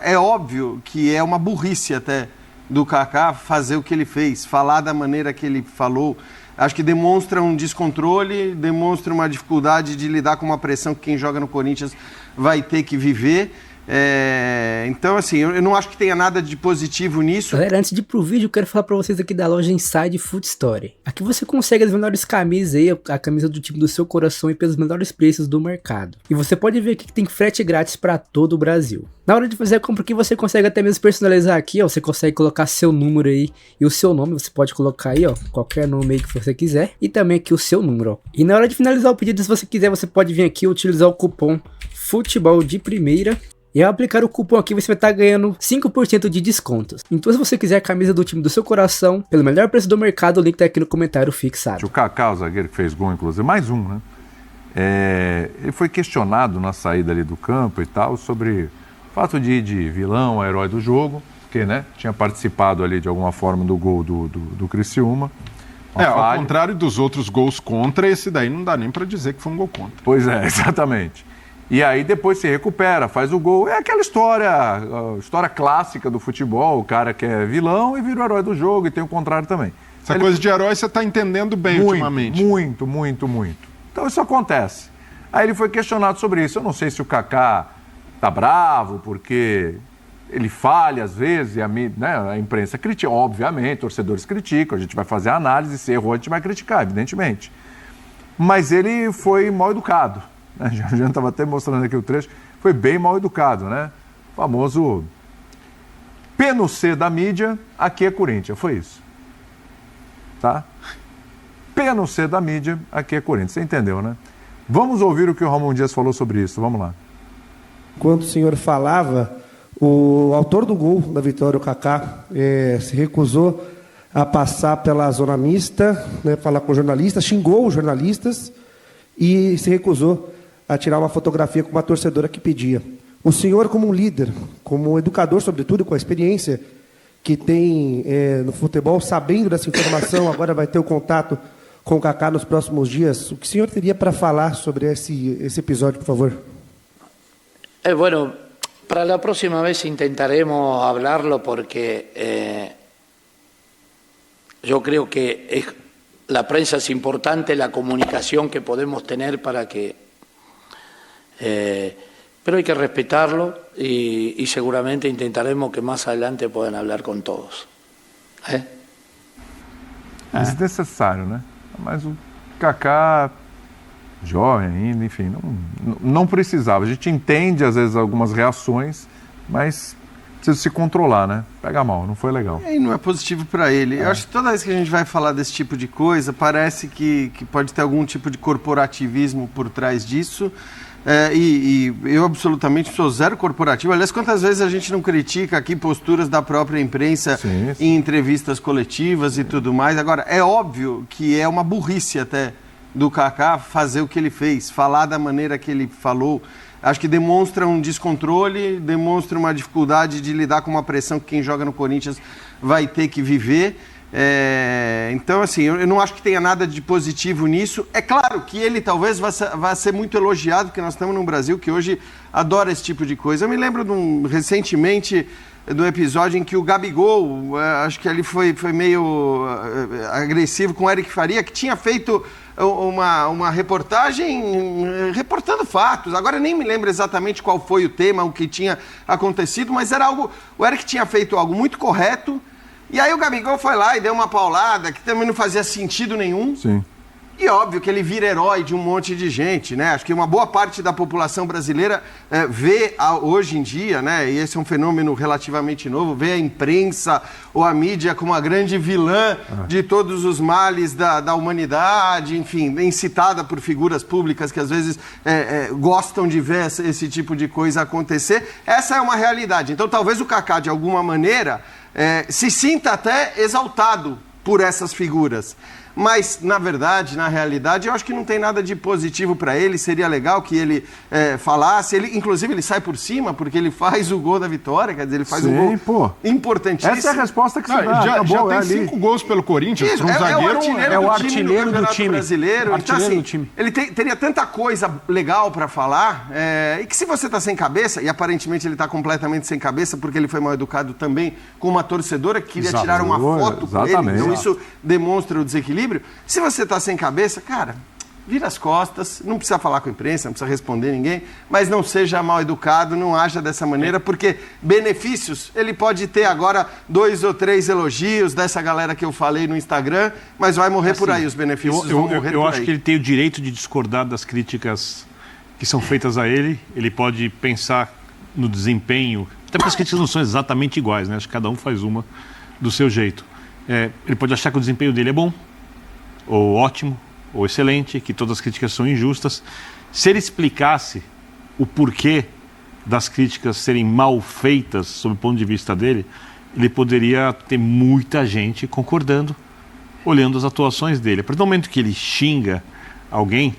é óbvio que é uma burrice até do Kaká fazer o que ele fez, falar da maneira que ele falou. Acho que demonstra um descontrole, demonstra uma dificuldade de lidar com uma pressão que quem joga no Corinthians vai ter que viver. Então, assim, eu não acho que tenha nada de positivo nisso. Galera, antes de ir pro vídeo, eu quero falar pra vocês aqui da loja Inside Food Story. Aqui você consegue as melhores camisas aí, a camisa do time do seu coração e pelos melhores preços do mercado. E você pode ver aqui que tem frete grátis pra todo o Brasil. Na hora de fazer a compra aqui, você consegue até mesmo personalizar aqui, ó. Você consegue colocar seu número aí e o seu nome. Você pode colocar aí, ó, qualquer nome aí que você quiser. E também aqui o seu número, ó. E na hora de finalizar o pedido, se você quiser, você pode vir aqui e utilizar o cupom Futebol de Primeira. E ao aplicar o cupom aqui, você vai estar ganhando 5% de descontos. Então, se você quiser a camisa do time do seu coração, pelo melhor preço do mercado, o link tá aqui no comentário fixado. O Kaká, o zagueiro que fez gol, inclusive, mais um, né? Ele foi questionado na saída ali do campo e tal, sobre o fato de ir de vilão a herói do jogo, porque, né, tinha participado ali de alguma forma do gol do Criciúma. Ao contrário dos outros gols contra, esse daí não dá nem para dizer que foi um gol contra. Pois é, exatamente. E aí depois se recupera, faz o gol. É aquela história clássica do futebol, o cara que é vilão e vira o herói do jogo, e tem o contrário também. Essa coisa de herói você está entendendo bem ultimamente. Muito. Então isso acontece. Aí ele foi questionado sobre isso. Eu não sei se o Kaká tá bravo, porque ele falha às vezes, e a imprensa critica, obviamente, torcedores criticam, a gente vai fazer a análise, se errou a gente vai criticar, evidentemente. Mas ele foi mal educado. A gente estava até mostrando aqui o trecho, foi bem mal educado, né? O famoso P no C da mídia, aqui é Corinthians, foi isso. Tá? P no C da mídia, aqui é Corinthians, você entendeu, né? Vamos ouvir o que o Ramon Dias falou sobre isso, vamos lá. Quando o senhor falava, o autor do gol da vitória, o Kaká, se recusou a passar pela zona mista, né, falar com jornalistas, xingou os jornalistas e se recusou a tirar uma fotografia com uma torcedora que pedia. O senhor, como um líder, como um educador, sobretudo, com a experiência que tem no futebol, sabendo dessa informação, agora vai ter o contato com o Kaká nos próximos dias, o que o senhor teria para falar sobre esse episódio, por favor? Bueno, para la próxima vez intentaremos hablarlo porque yo creo que la prensa es importante, la comunicación que podemos tener para que... pero hay que respetarlo y seguramente intentaremos que más adelante puedan hablar con todos. Desnecessário, né? Mas o Kaká, jovem ainda, enfim, não precisava. A gente entende, às vezes, algumas reações, mas precisa se controlar, né? Pega mal, não foi legal. E não é positivo para ele. Eu acho que toda vez que a gente vai falar desse tipo de coisa, parece que pode ter algum tipo de corporativismo por trás disso. E eu absolutamente sou zero corporativo. Aliás, quantas vezes a gente não critica aqui posturas da própria imprensa em entrevistas coletivas e tudo mais. Agora, é óbvio que é uma burrice até do Kaká fazer o que ele fez, falar da maneira que ele falou. Acho que demonstra um descontrole, demonstra uma dificuldade de lidar com uma pressão que quem joga no Corinthians vai ter que viver. Então, assim, eu não acho que tenha nada de positivo nisso. É claro que ele talvez vá ser muito elogiado, porque nós estamos num Brasil que hoje adora esse tipo de coisa. Eu me lembro recentemente do episódio em que o Gabigol, acho que ele foi meio agressivo com o Eric Faria, que tinha feito uma reportagem reportando fatos. Agora eu nem me lembro exatamente qual foi o tema, o que tinha acontecido, mas era algo... O Eric tinha feito algo muito correto. E aí o Gabigol foi lá e deu uma paulada que também não fazia sentido nenhum. Sim. E óbvio que ele vira herói de um monte de gente, né? Acho que uma boa parte da população brasileira vê hoje em dia, né? E esse é um fenômeno relativamente novo, vê a imprensa ou a mídia como a grande vilã de todos os males da humanidade, enfim, incitada por figuras públicas que às vezes gostam de ver esse tipo de coisa acontecer. Essa é uma realidade. Então talvez o Kaká, de alguma maneira... se sinta até exaltado por essas figuras. mas na verdade, na realidade, eu acho que não tem nada de positivo para ele. Seria legal que ele falasse, inclusive ele sai por cima, porque ele faz o gol da vitória, quer dizer, ele faz um gol importantíssimo. Essa é a resposta que você dá. Já Acabou, tem ali. 5 gols pelo Corinthians, Isso, para um zagueiro. é o artilheiro do time brasileiro. Artilheiro Então, assim, do time. ele teria tanta coisa legal para falar, e que se você tá sem cabeça, e aparentemente ele tá completamente sem cabeça, porque ele foi mal educado também com uma torcedora que queria tirar uma foto com ele, então isso demonstra o desequilíbrio. Se você tá sem cabeça, cara, vira as costas, não precisa falar com a imprensa, não precisa responder ninguém, mas não seja mal educado, não haja dessa maneira, porque benefícios, ele pode ter agora 2 ou 3 elogios dessa galera que eu falei no Instagram, mas vai morrer por aí, os benefícios vão morrer por aí. Eu acho que ele tem o direito de discordar das críticas que são feitas a ele, ele pode pensar no desempenho, até porque as críticas não são exatamente iguais, né? Acho que cada um faz uma do seu jeito. Ele pode achar que o desempenho dele é bom, ou ótimo, ou excelente, que todas as críticas são injustas. Se ele explicasse o porquê das críticas serem mal feitas, sob o ponto de vista dele, ele poderia ter muita gente concordando, olhando as atuações dele. A partir do momento que ele xinga alguém,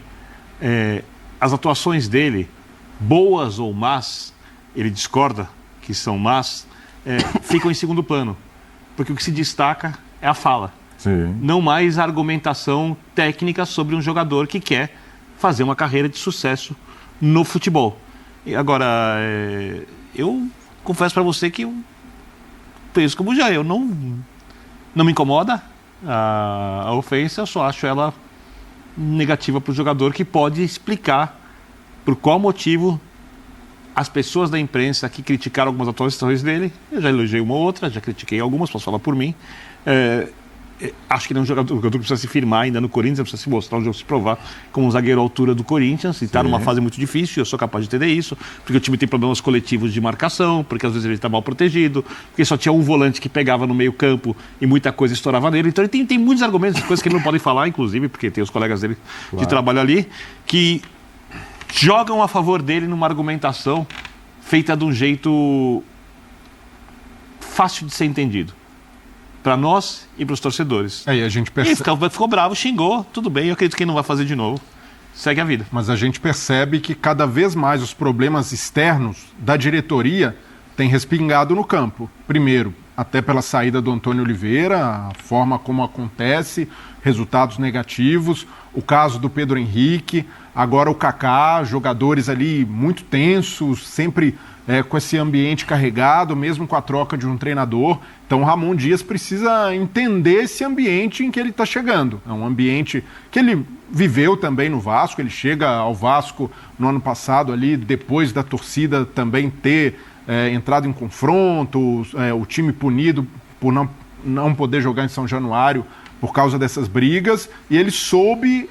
as atuações dele, boas ou más, ele discorda que são más, ficam em segundo plano. Porque o que se destaca é a fala. Sim. Não mais a argumentação técnica sobre um jogador que quer fazer uma carreira de sucesso no futebol. E agora, eu confesso para você que eu penso como já, não me incomoda a ofensa, eu só acho ela negativa para o jogador, que pode explicar por qual motivo as pessoas da imprensa que criticaram algumas atuações dele, eu já elogiei uma ou outra, já critiquei algumas, posso falar por mim, acho que ele é um jogador que precisa se firmar ainda no Corinthians, precisa se mostrar, se provar como um zagueiro à altura do Corinthians, e está numa fase muito difícil, eu sou capaz de entender isso, porque o time tem problemas coletivos de marcação, porque às vezes ele está mal protegido, porque só tinha um volante que pegava no meio campo e muita coisa estourava nele, então ele tem muitos argumentos, coisas que ele não pode falar, inclusive, porque tem os colegas dele de trabalho ali, que jogam a favor dele numa argumentação feita de um jeito fácil de ser entendido. Para nós e para os torcedores. E a gente Ele percebe... ficou bravo, xingou, tudo bem, eu acredito que ele não vai fazer de novo. Segue a vida. Mas a gente percebe que cada vez mais os problemas externos da diretoria têm respingado no campo. Primeiro, até pela saída do Antônio Oliveira, a forma como acontece, resultados negativos, o caso do Pedro Henrique, agora o Kaká, jogadores ali muito tensos, sempre com esse ambiente carregado, mesmo com a troca de um treinador. Então o Ramon Dias precisa entender esse ambiente em que ele está chegando. É um ambiente que ele viveu também no Vasco, ele chega ao Vasco no ano passado ali, depois da torcida também ter entrado em confronto, o time punido por não poder jogar em São Januário por causa dessas brigas, e ele soube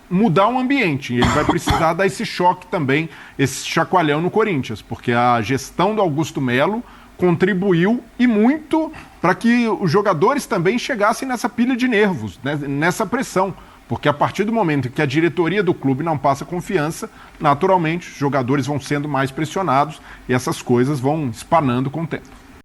mudar o ambiente. Ele vai precisar dar esse choque também, esse chacoalhão no Corinthians, porque a gestão do Augusto Melo contribuiu e muito para que os jogadores também chegassem nessa pilha de nervos, né, nessa pressão. Porque a partir do momento que a diretoria do clube não passa confiança, naturalmente os jogadores vão sendo mais pressionados e essas coisas vão espanando com o tempo.